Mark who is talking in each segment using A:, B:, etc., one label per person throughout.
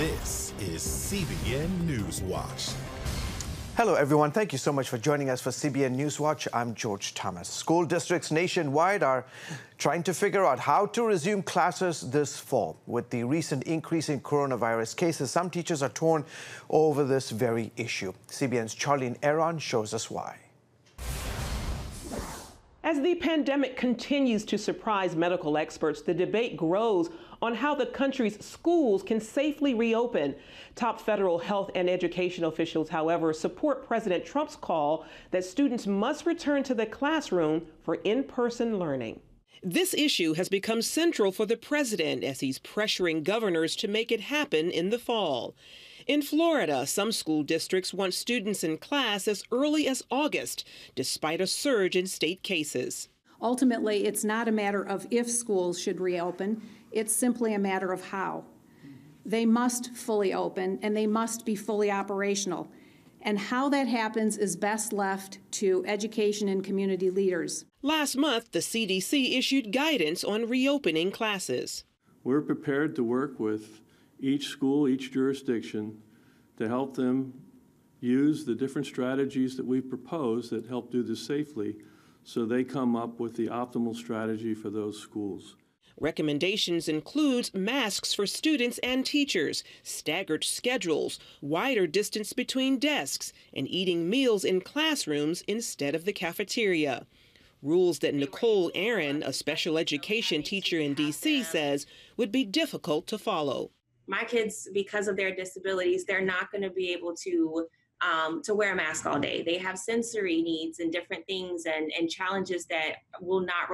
A: This is CBN NewsWatch.
B: Hello, everyone. Thank you so much for joining us for CBN NewsWatch. I'm George Thomas. School districts nationwide are trying to figure out how to resume classes this fall. With the recent increase in coronavirus cases, some teachers are torn over this very issue. CBN's Charlene Aaron shows us why.
C: As the pandemic continues to surprise medical experts, the debate grows on how the country's schools can safely reopen. Top federal health and education officials, however, support President Trump's call that students must return to the classroom for in-person learning. This issue has become central for the president as he's pressuring governors to make it happen in the fall. In Florida, some school districts want students in class as early as August, despite a surge in state cases.
D: Ultimately, it's not a matter of if schools should reopen, it's simply a matter of how. They must fully open and they must be fully operational. And how that happens is best left to education and community leaders.
C: Last month, the CDC issued guidance on reopening classes.
E: We're prepared to work with each school, each jurisdiction, to help them use the different strategies that we've proposed that help do this safely, so they come up with the optimal strategy for those schools.
C: Recommendations include masks for students and teachers, staggered schedules, wider distance between desks, and eating meals in classrooms instead of the cafeteria. Rules that Nicole Aaron, a special education teacher in D.C., says would be difficult to follow.
F: My kids, because of their disabilities, they're not going to be able to wear a mask all day. They have sensory needs and different things and challenges that will not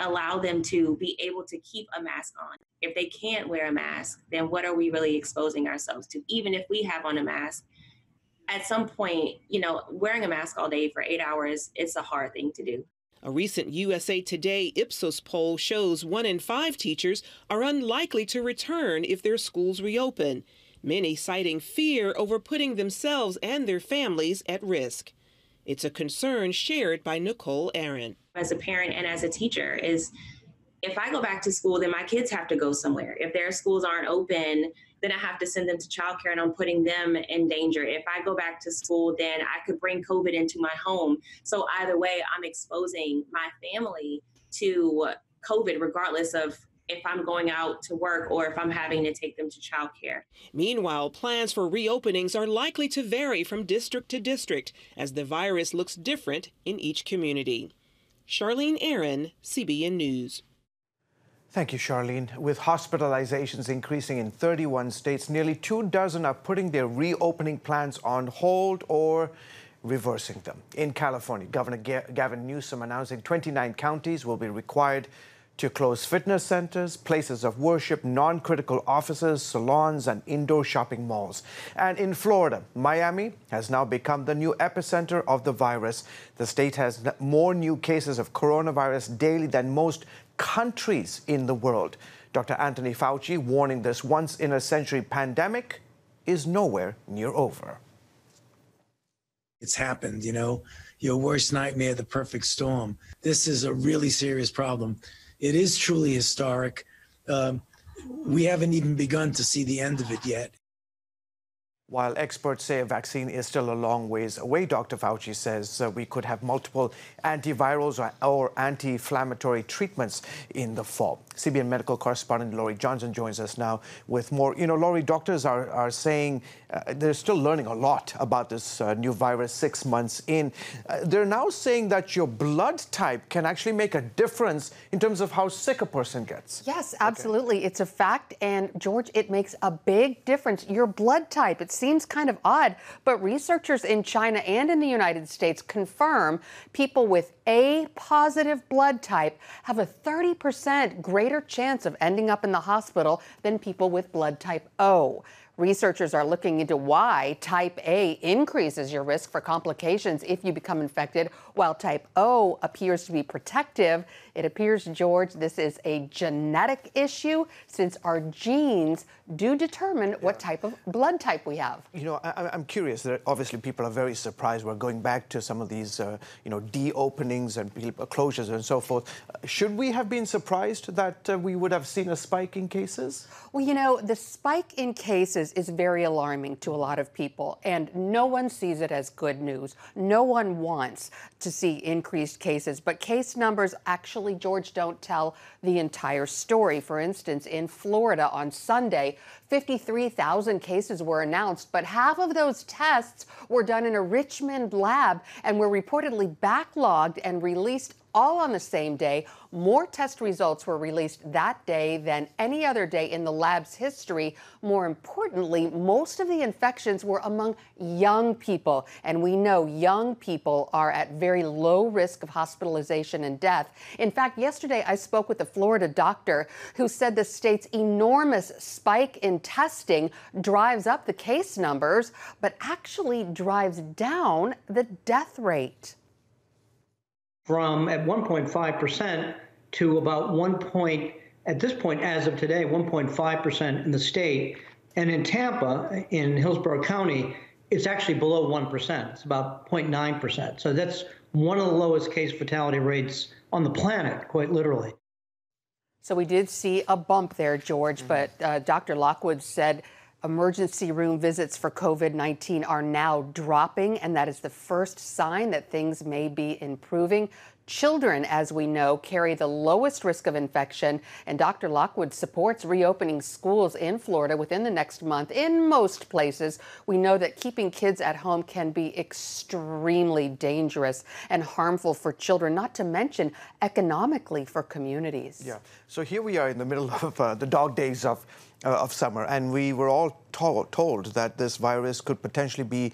F: allow them to be able to keep a mask on. If they can't wear a mask, then what are we really exposing ourselves to? Even if we have on a mask, at some point, wearing a mask all day for 8 hours, it's a hard thing to do.
C: A recent USA Today Ipsos poll shows 1 in 5 teachers are unlikely to return if their schools reopen, many citing fear over putting themselves and their families at risk. It's a concern shared by Nicole Aaron.
F: As a parent and as a teacher, is if I go back to school, then my kids have to go somewhere. If their schools aren't open, then I have to send them to childcare and I'm putting them in danger. If I go back to school, then I could bring COVID into my home. So either way, I'm exposing my family to COVID, regardless of if I'm going out to work or if I'm having to take them to childcare.
C: Meanwhile, plans for reopenings are likely to vary from district to district as the virus looks different in each community. Charlene Aaron, CBN News.
B: Thank you, Charlene. With hospitalizations increasing in 31 states, nearly 24 are putting their reopening plans on hold or reversing them. In California, Governor Gavin Newsom announcing 29 counties will be required to close fitness centers, places of worship, non-critical offices, salons, and indoor shopping malls. And in Florida, Miami has now become the new epicenter of the virus. The state has more new cases of coronavirus daily than most countries in the world. Dr. Anthony Fauci warning this once-in-a-century pandemic is nowhere near over.
G: It's happened, your worst nightmare, the perfect storm. This is a really serious problem. It is truly historic. We haven't even begun to see the end of it yet.
B: While experts say a vaccine is still a long ways away, Dr. Fauci says we could have multiple antivirals or anti-inflammatory treatments in the fall. CBN medical correspondent Laurie Johnson joins us now with more. Laurie, doctors are saying they're still learning a lot about this new virus 6 months in. They're now saying that your blood type can actually make a difference in terms of how sick a person gets.
H: Yes, absolutely. Okay. It's a fact. And George, it makes a big difference. Your blood type, it seems kind of odd, but researchers in China and in the United States confirm people with A positive blood type have a 30% greater chance of ending up in the hospital than people with blood type O. Researchers are looking into why type A increases your risk for complications if you become infected, while type O appears to be protective. It appears, George, this is a genetic issue since our genes do determine what type of blood type we have.
B: I'm curious. That obviously, people are very surprised. We're going back to some of these, de-openings and closures and so forth. Should we have been surprised that we would have seen a spike in cases?
H: Well, the spike in cases cases is very alarming to a lot of people, and no one sees it as good news. No one wants to see increased cases, but case numbers actually, George, don't tell the entire story. For instance, in Florida on Sunday, 53,000 cases were announced, but half of those tests were done in a Richmond lab and were reportedly backlogged and released all on the same day. More test results were released that day than any other day in the lab's history. More importantly, most of the infections were among young people, and we know young people are at very low risk of hospitalization and death. In fact, yesterday I spoke with a Florida doctor who said the state's enormous spike in testing drives up the case numbers, but actually drives down the death rate.
I: From at 1.5% to about at this point, as of today, 1.5% in the state. And in Tampa, in Hillsborough County, it's actually below 1%. It's about 0.9%. So that's one of the lowest case fatality rates on the planet, quite literally.
H: So we did see a bump there, George, but Dr. Lockwood said emergency room visits for COVID-19 are now dropping, and that is the first sign that things may be improving. Children, as we know, carry the lowest risk of infection, and Dr. Lockwood supports reopening schools in Florida within the next month. In most places, we know that keeping kids at home can be extremely dangerous and harmful for children, not to mention economically for communities.
B: Yeah. So here we are in the middle of the dog days of summer, and we were all told that this virus could potentially be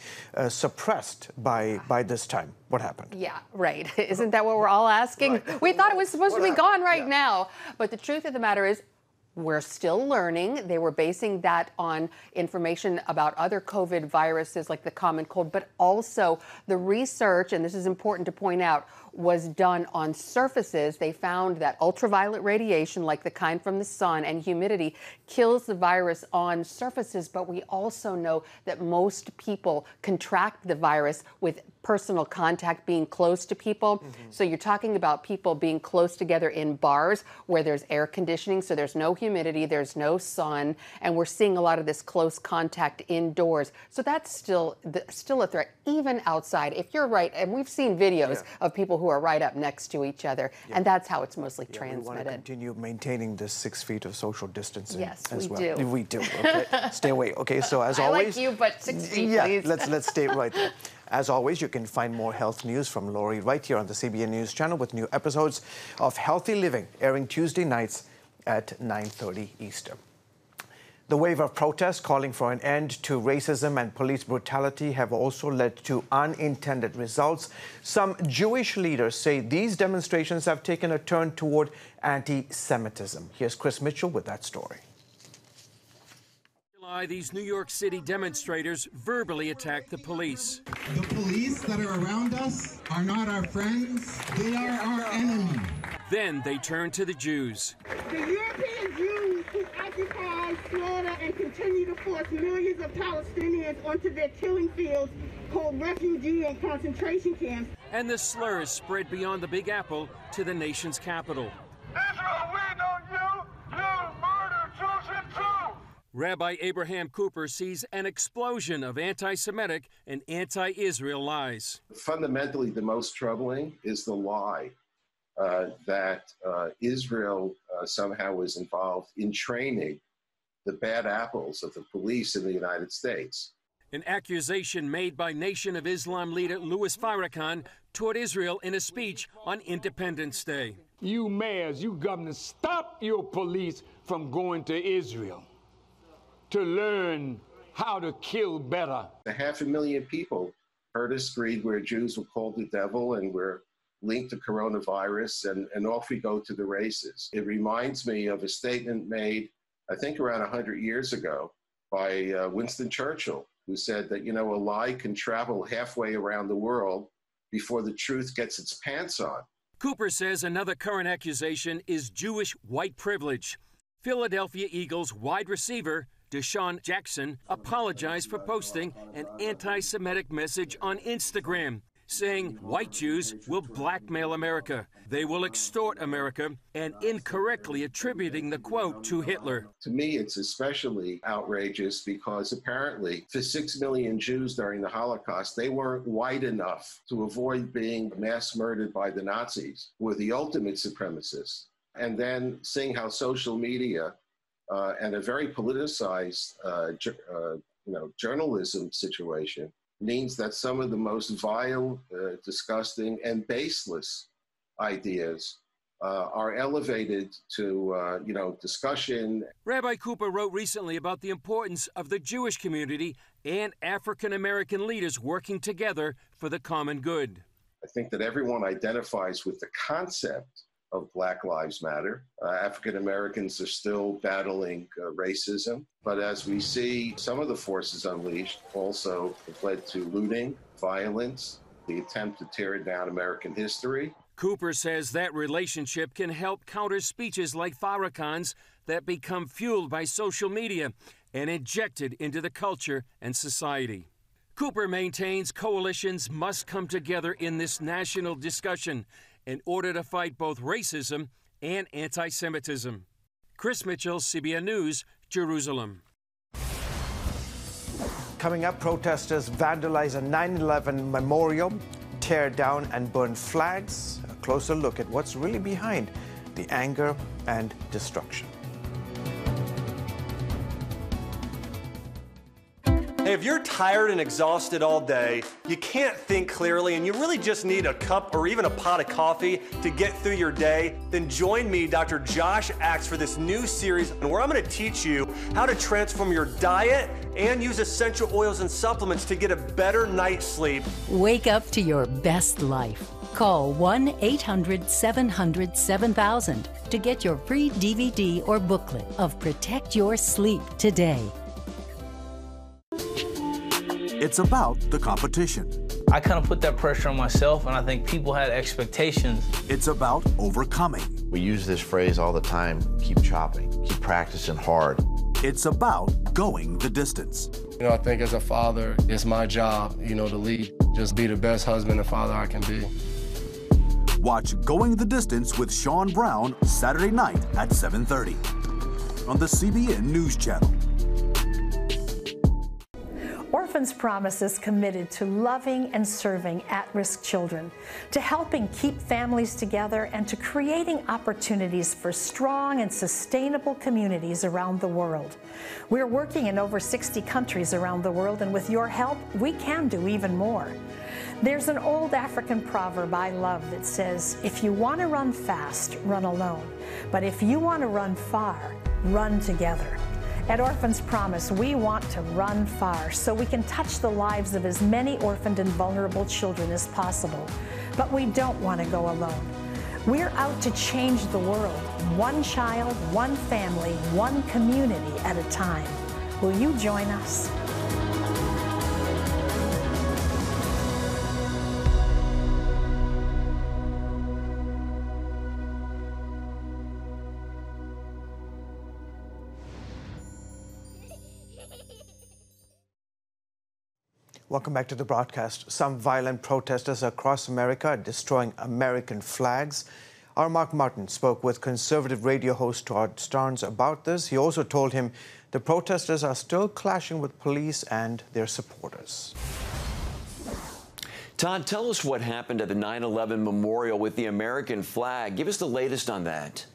B: suppressed by this time. What happened?
H: Yeah, right. Isn't that what we're all asking? Right. We thought it was supposed to be gone right now. But the truth of the matter is, we're still learning. They were basing that on information about other COVID viruses like the common cold, but also the research, and this is important to point out, was done on surfaces. They found that ultraviolet radiation, like the kind from the sun, and humidity kills the virus on surfaces, but we also know that most people contract the virus with personal contact, being close to people. Mm-hmm. So you're talking about people being close together in bars where there's air conditioning, so there's no humidity, there's no sun, and we're seeing a lot of this close contact indoors. So that's still a threat, even outside. If you're right, and we've seen videos of people who are right up next to each other, and that's how it's mostly transmitted.
B: We want to continue maintaining this 6 feet of social distancing.
H: Yes,
B: as
H: we
B: well.
H: do.
B: We do. Okay, stay away. Okay, so as always,
H: I like you, but 6 feet, please.
B: let's stay right there. As always, you can find more health news from Lori right here on the CBN News Channel with new episodes of Healthy Living airing Tuesday nights at 9:30 Eastern. The wave of protests calling for an end to racism and police brutality have also led to unintended results. Some Jewish leaders say these demonstrations have taken a turn toward anti-Semitism. Here's Chris Mitchell with that story.
J: These New York City demonstrators verbally attacked the police.
K: The police that are around us are not our friends, they are our enemy.
J: Then they turned to the Jews.
L: The European Jews who occupy Florida and continue to force millions of Palestinians onto their killing fields called refugee and concentration camps.
J: And the slurs spread beyond the Big Apple to the nation's capital.
M: Israel, we know you murder children too.
J: Rabbi Abraham Cooper sees an explosion of anti-Semitic and anti-Israel lies.
N: Fundamentally, the most troubling is the lie that Israel somehow was involved in training the bad apples of the police in the United States.
J: An accusation made by Nation of Islam leader Louis Farrakhan toward Israel in a speech on Independence Day.
O: You mayors, you governors, stop your police from going to Israel to learn how to kill better.
N: 500,000 people heard us scream where Jews were called the devil and we're linked to coronavirus, and off we go to the races. It reminds me of a statement made, I think around 100 years ago, by Winston Churchill, who said that, a lie can travel halfway around the world before the truth gets its pants on.
J: Cooper says another current accusation is Jewish white privilege. Philadelphia Eagles wide receiver Deshaun Jackson apologized for posting an anti-Semitic message on Instagram, saying white Jews will blackmail America, they will extort America, and incorrectly attributing the quote to Hitler.
N: To me, it's especially outrageous because apparently for 6 million Jews during the Holocaust, they weren't white enough to avoid being mass murdered by the Nazis, who were the ultimate supremacists. And then seeing how social media and a very politicized journalism situation means that some of the most vile, disgusting, and baseless ideas are elevated to, discussion.
J: Rabbi Cooper wrote recently about the importance of the Jewish community and African American leaders working together for the common good.
N: I think that everyone identifies with the concept of Black Lives Matter. African Americans are still battling racism, but as we see, some of the forces unleashed also have led to looting, violence, the attempt to tear down American history.
J: Cooper says that relationship can help counter speeches like Farrakhan's that become fueled by social media and injected into the culture and society. Cooper maintains coalitions must come together in this national discussion in order to fight both racism and anti-Semitism. Chris Mitchell, CBN News, Jerusalem.
B: Coming up, protesters vandalize a 9/11 memorial, tear down and burn flags. A closer look at what's really behind the anger and destruction.
P: Hey, if you're tired and exhausted all day, you can't think clearly, and you really just need a cup or even a pot of coffee to get through your day, then join me, Dr. Josh Axe, for this new series where I'm going to teach you how to transform your diet and use essential oils and supplements to get a better night's sleep.
Q: Wake up to your best life. Call 1-800-700-7000 to get your free DVD or booklet of Protect Your Sleep today.
R: It's about the competition.
S: I kind of put that pressure on myself, and I think people had expectations.
R: It's about overcoming.
T: We use this phrase all the time, keep chopping, keep practicing hard.
R: It's about going the distance.
U: I think as a father, it's my job, to lead. Just be the best husband and father I can be.
R: Watch Going the Distance with Sean Brown Saturday night at 7:30 on the CBN News Channel.
V: Orphans Promise is committed to loving and serving at-risk children, to helping keep families together, and to creating opportunities for strong and sustainable communities around the world. We're working in over 60 countries around the world, and with your help, we can do even more. There's an old African proverb I love that says, if you want to run fast, run alone. But if you want to run far, run together. At Orphans Promise, we want to run far so we can touch the lives of as many orphaned and vulnerable children as possible. But we don't want to go alone. We're out to change the world, one child, one family, one community at a time. Will you join us?
B: Welcome back to the broadcast. Some violent protesters across America are destroying American flags. Our Mark Martin spoke with conservative radio host Todd Starnes about this. He also told him the protesters are still clashing with police and their supporters.
W: Todd, tell us what happened at the 9/11 memorial with the American flag. Give us the latest on that.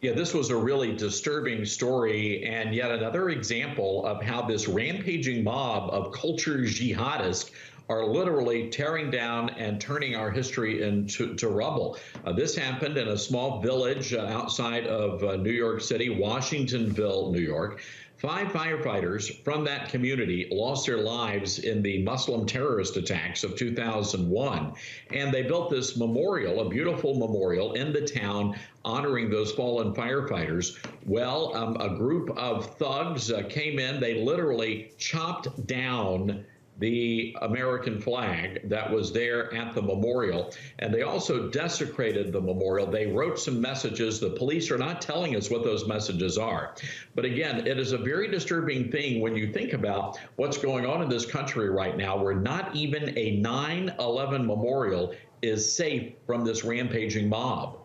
X: Yeah, this was a really disturbing story and yet another example of how this rampaging mob of culture jihadists are literally tearing down and turning our history into rubble. This happened in a small village outside of New York City, Washingtonville, New York. 5 firefighters from that community lost their lives in the Muslim terrorist attacks of 2001. And they built this memorial, a beautiful memorial in the town honoring those fallen firefighters. Well, a group of thugs came in. They literally chopped down the American flag that was there at the memorial, and they also desecrated the memorial. They wrote some messages. The police are not telling us what those messages are. But again, it is a very disturbing thing when you think about what's going on in this country right now, where not even a 9/11 memorial is safe from this rampaging mob.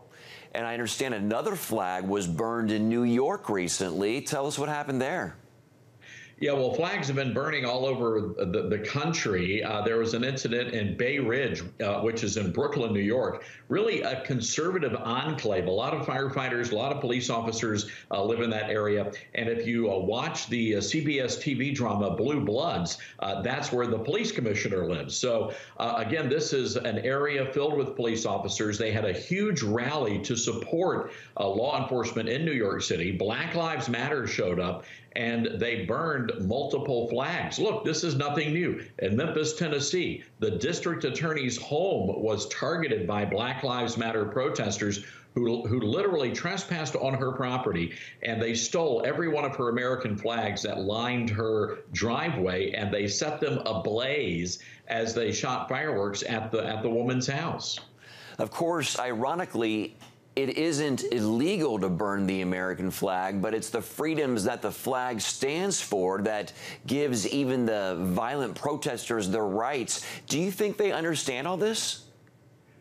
W: And I understand another flag was burned in New York recently. Tell us what happened there.
X: Yeah, well, flags have been burning all over the country. There was an incident in Bay Ridge, which is in Brooklyn, New York, really a conservative enclave. A lot of firefighters, a lot of police officers live in that area. And if you watch the CBS TV drama Blue Bloods, that's where the police commissioner lives. So, again, this is an area filled with police officers. They had a huge rally to support law enforcement in New York City. Black Lives Matter showed up, and they burned multiple flags. Look, this is nothing new. In Memphis, Tennessee, the district attorney's home was targeted by Black Lives Matter protesters who literally trespassed on her property, and they stole every one of her American flags that lined her driveway, and they set them ablaze as they shot fireworks at the woman's house.
W: Of course, ironically, it isn't illegal to burn the American flag, but it's the freedoms that the flag stands for that gives even the violent protesters their rights. Do you think they understand all this?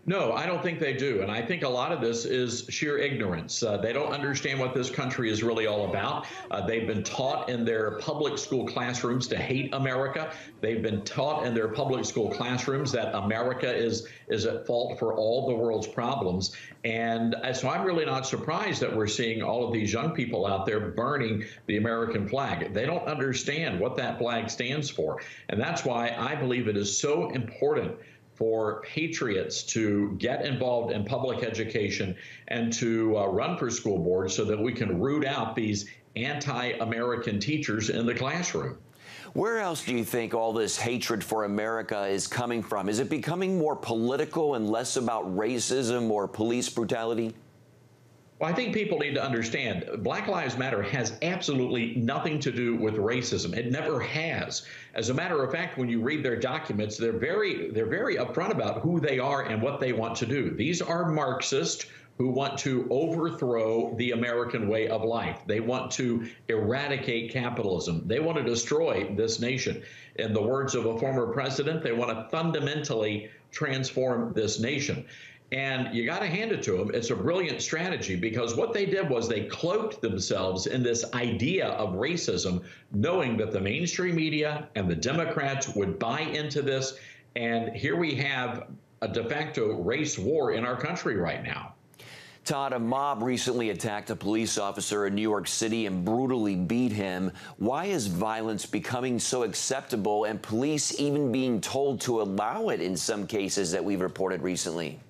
X: No, I don't think they do. And I think a lot of this is sheer ignorance. They don't understand what this country is really all about. They've been taught in their public school classrooms to hate America. They've been taught in their public school classrooms that America is at fault for all the world's problems. And so I'm really not surprised that we're seeing all of these young people out there burning the American flag. They don't understand what that flag stands for. And that's why I believe it is so important for patriots to get involved in public education and to run for school boards so that we can root out these anti-American teachers in the classroom.
W: Where else do you think all this hatred for America is coming from? Is it becoming more political and less about racism or police brutality?
X: Well, I think people need to understand Black Lives Matter has absolutely nothing to do with racism. It never has. As a matter of fact, when you read their documents, they're very upfront about who they are and what they want to do. These are Marxists who want to overthrow the American way of life. They want to eradicate capitalism. They want to destroy this nation. In the words of a former president, they want to fundamentally transform this nation. And you got to hand it to them. It's a brilliant strategy, because what they did was they cloaked themselves in this idea of racism, knowing that the mainstream media and the Democrats would buy into this. And here we have a de facto race war in our country right now.
W: Todd, a mob recently attacked a police officer in New York City and brutally beat him. Why is violence becoming so acceptable, and police even being told to allow it in some cases that we've reported recently?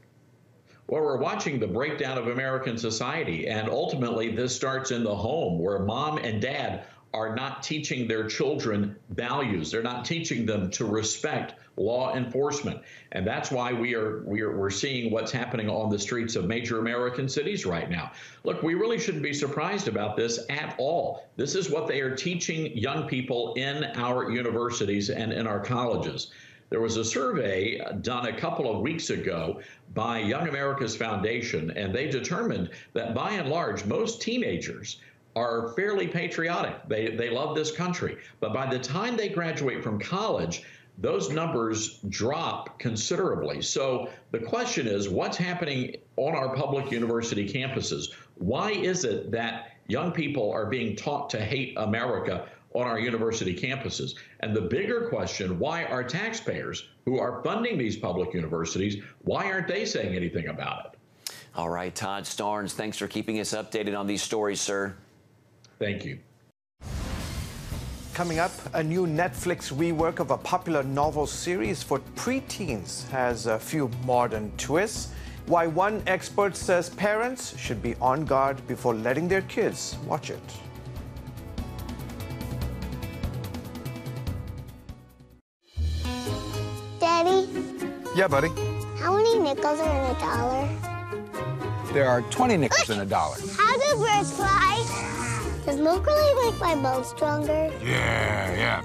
X: Well, we're watching the breakdown of American society, and ultimately this starts in the home, where mom and dad are not teaching their children values. They're not teaching them to respect law enforcement. And that's why we're seeing what's happening on the streets of major American cities right now. Look, we really shouldn't be surprised about this at all. This is what they are teaching young people in our universities and in our colleges. There was a survey done a couple of weeks ago by Young America's Foundation, and they determined that by and large, most teenagers are fairly patriotic. They love this country. But by the time they graduate from college, those numbers drop considerably. So the question is, what's happening on our public university campuses? Why is it that young people are being taught to hate America on our university campuses? And the bigger question, why are taxpayers who are funding these public universities, why aren't they saying anything about it?
W: All right, Todd Starnes, thanks for keeping us updated on these stories, sir.
X: Thank you.
B: Coming up, a new Netflix rework of a popular novel series for preteens has a few modern twists. Why one expert says parents should be on guard before letting their kids watch it.
A: Daddy?
D: Yeah, buddy?
A: How many nickels are in a dollar?
D: There are 20 nickels in a dollar.
A: How do birds fly? Does milk really make my bones stronger?
D: Yeah.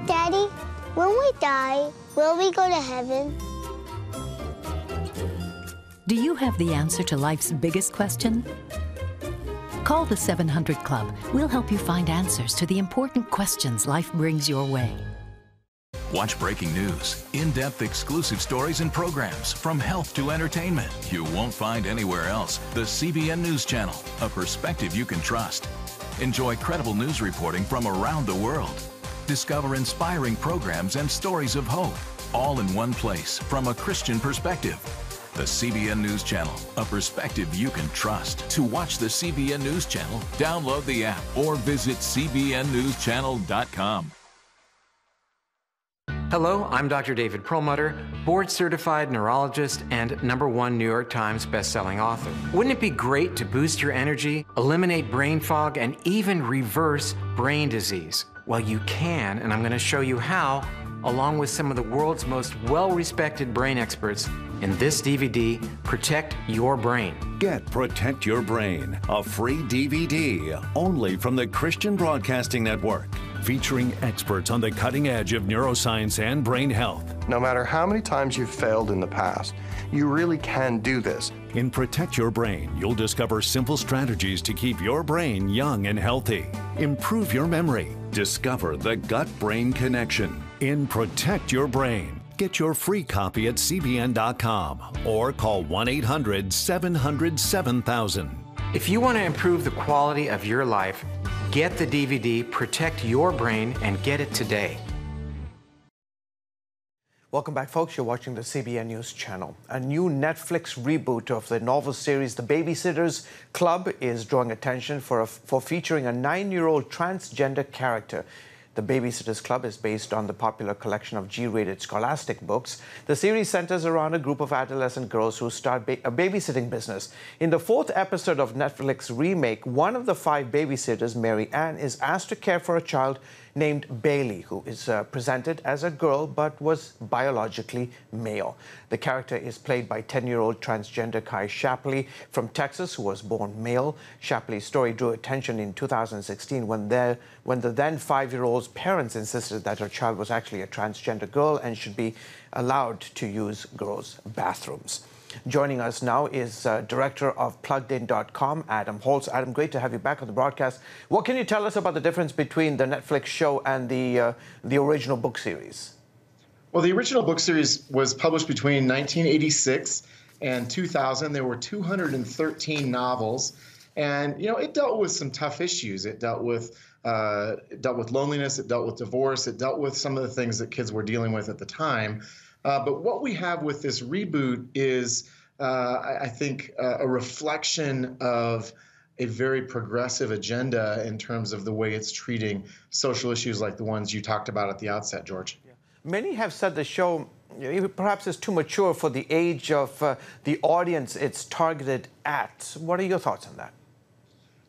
A: Daddy, When we die, will we go to heaven?
Q: Do you have the answer to life's biggest question? Call the 700 Club. We'll help you find answers to the important questions life brings your way.
C: Watch breaking news, in-depth exclusive stories and programs from health to entertainment you won't find anywhere else. The CBN News Channel, a perspective you can trust. Enjoy credible news reporting from around the world. Discover inspiring programs and stories of hope, all in one place from a Christian perspective. The CBN News Channel, a perspective you can trust. To watch the CBN News Channel, download the app or visit cbnnewschannel.com.
E: Hello, I'm Dr. David Perlmutter, board-certified neurologist and #1 New York Times bestselling author. Wouldn't it be great to boost your energy, eliminate brain fog, and even reverse brain disease? Well, you can, and I'm going to show you how, along with some of the world's most well-respected brain experts in this DVD, Protect Your Brain.
F: Get Protect Your Brain, a free DVD only from the Christian Broadcasting Network, featuring experts on the cutting edge of neuroscience and brain health.
G: No matter how many times you've failed in the past, you really can do this.
F: In Protect Your Brain, you'll discover simple strategies to keep your brain young and healthy. Improve your memory. Discover the gut-brain connection. In Protect Your Brain, get your free copy at cbn.com or call 1-800-700-7000.
E: If you want to improve the quality of your life, get the DVD Protect Your Brain and get it today.
B: Welcome back, folks. You're watching the CBN News Channel. A new Netflix reboot of the novel series The Babysitters Club is drawing attention for featuring a 9-year-old transgender character. The Babysitters Club is based on the popular collection of G-rated scholastic books. The series centers around a group of adolescent girls who start a babysitting business. In the 4th episode of Netflix remake, one of the 5 babysitters, Mary Ann, is asked to care for a child named Bailey, who is presented as a girl but was biologically male. The character is played by 10-year-old transgender Kai Shapley from Texas, who was born male. Shapley's story drew attention in 2016 when the then 5-year-old's parents insisted that her child was actually a transgender girl and should be allowed to use girls' bathrooms. Joining us now is director of PluggedIn.com, Adam Holtz. Adam, great to have you back on the broadcast. What can you tell us about the difference between the Netflix show and the original book series?
Y: Well, the original book series was published between 1986 and 2000. There were 213 novels, and it dealt with some tough issues. It dealt with loneliness. It dealt with divorce. It dealt with some of the things that kids were dealing with at the time. But what we have with this reboot is, I think, a reflection of a very progressive agenda in terms of the way it's treating social issues like the ones you talked about at the outset, George.
B: Yeah. Many have said the show perhaps is too mature for the age of the audience it's targeted at. What are your thoughts on that?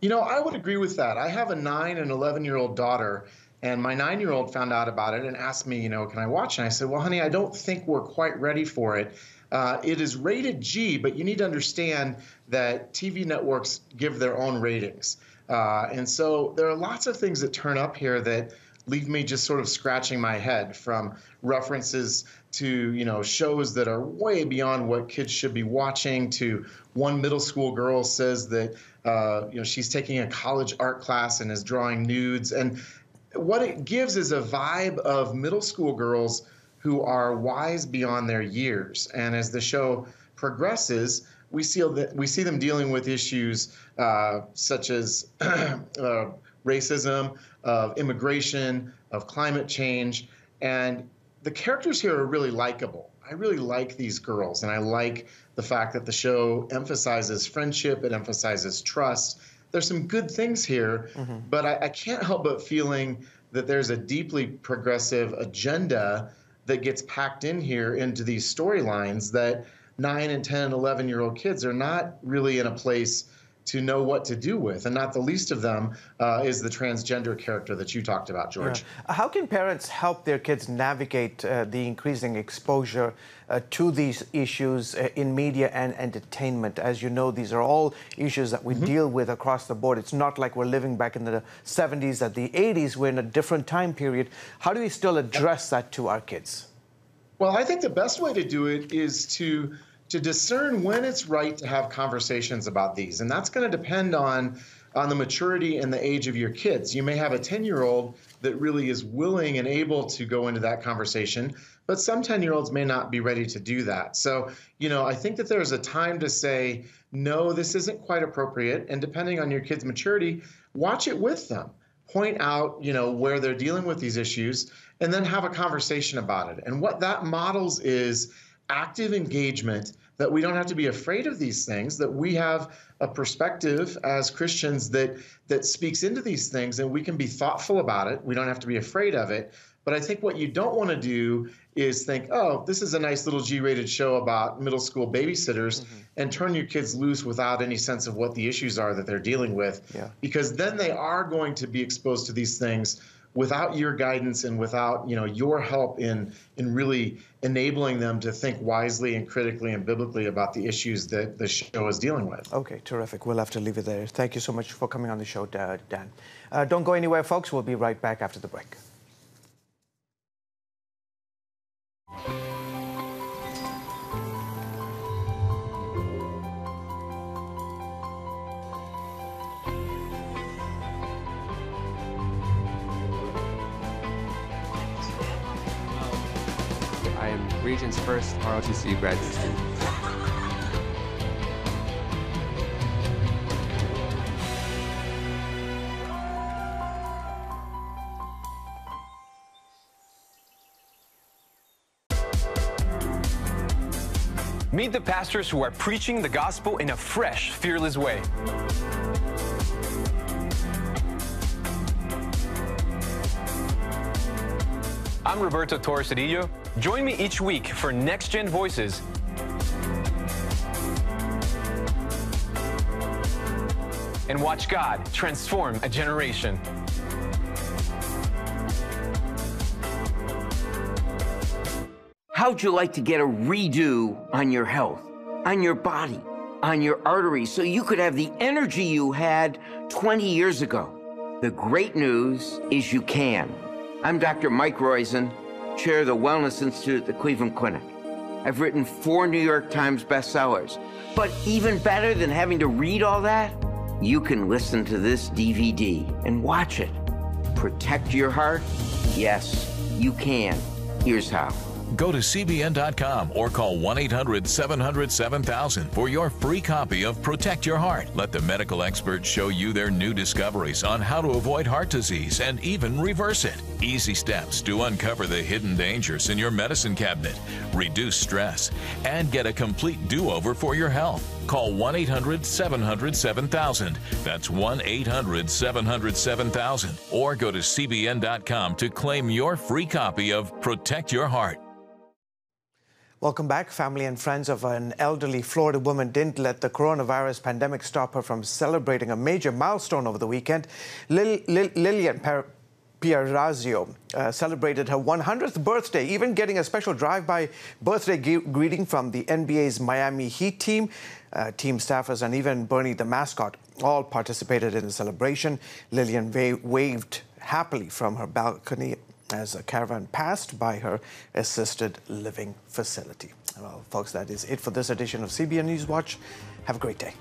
Y: I would agree with that. I have a 9 and 11-year-old daughter. And my 9-year-old found out about it and asked me, can I watch? And I said, well, honey, I don't think we're quite ready for it. It is rated G, but you need to understand that TV networks give their own ratings. And so there are lots of things that turn up here that leave me just sort of scratching my head, from references to, shows that are way beyond what kids should be watching, to one middle school girl says that, she's taking a college art class and is drawing nudes. And what it gives is a vibe of middle school girls who are wise beyond their years. And as the show progresses, we see them dealing with issues such as racism, of immigration, of climate change. And the characters here are really likable. I really like these girls, and I like the fact that the show emphasizes friendship, it emphasizes trust. There's some good things here, but I can't help but feeling that there's a deeply progressive agenda that gets packed in here into these storylines that 9 and 10 and 11-year-old kids are not really in a place to know what to do with, and not the least of them is the transgender character that you talked about, George.
B: Yeah. How can parents help their kids navigate the increasing exposure to these issues in media and entertainment? As you know, these are all issues that we deal with across the board. It's not like we're living back in the 70s or the 80s. We're in a different time period. How do we still address that to our kids?
Y: Well, I think the best way to do it is to discern when it's right to have conversations about these. And that's going to depend on the maturity and the age of your kids. You may have a 10-year-old that really is willing and able to go into that conversation, but some 10-year-olds may not be ready to do that. So, I think that there's a time to say, no, this isn't quite appropriate. And depending on your kid's maturity, watch it with them. Point out, where they're dealing with these issues, and then have a conversation about it. And what that models is active engagement, that we don't have to be afraid of these things, that we have a perspective as Christians that speaks into these things, and we can be thoughtful about it. We don't have to be afraid of it. But I think what you don't want to do is think, oh, this is a nice little G-rated show about middle school babysitters, and turn your kids loose without any sense of what the issues are that they're dealing with. Yeah. Because then they are going to be exposed to these things without your guidance and without, your help in really enabling them to think wisely and critically and biblically about the issues that the show is dealing with.
B: Okay, terrific. We'll have to leave it there. Thank you so much for coming on the show, Dan. Don't go anywhere, folks. We'll be right back after the break.
H: I am Region's first ROTC graduate student.
I: Meet the pastors who are preaching the gospel in a fresh, fearless way. I'm Roberto Torres-Cedillo. Join me each week for Next Gen Voices. And watch God transform a generation.
K: How'd you like to get a redo on your health, on your body, on your arteries, so you could have the energy you had 20 years ago? The great news is you can. I'm Dr. Mike Roizen, chair of the Wellness Institute at the Cleveland Clinic. I've written 4 New York Times bestsellers. But even better than having to read all that, you can listen to this DVD and watch it. Protect your heart? Yes, you can. Here's how.
C: Go to CBN.com or call 1-800-700-7000 for your free copy of Protect Your Heart. Let the medical experts show you their new discoveries on how to avoid heart disease and even reverse it. Easy steps to uncover the hidden dangers in your medicine cabinet, reduce stress, and get a complete do-over for your health. Call 1-800-700-7000. That's 1-800-700-7000. Or go to CBN.com to claim your free copy of Protect Your Heart.
B: Welcome back. Family and friends of an elderly Florida woman didn't let the coronavirus pandemic stop her from celebrating a major milestone over the weekend. Lillian Pierrazio celebrated her 100th birthday, even getting a special drive-by birthday greeting from the NBA's Miami Heat team. Team staffers and even Bernie the mascot all participated in the celebration. Lillian waved happily from her balcony as a caravan passed by her assisted living facility. Well, folks, that is it for this edition of CBN News Watch. Have a great day.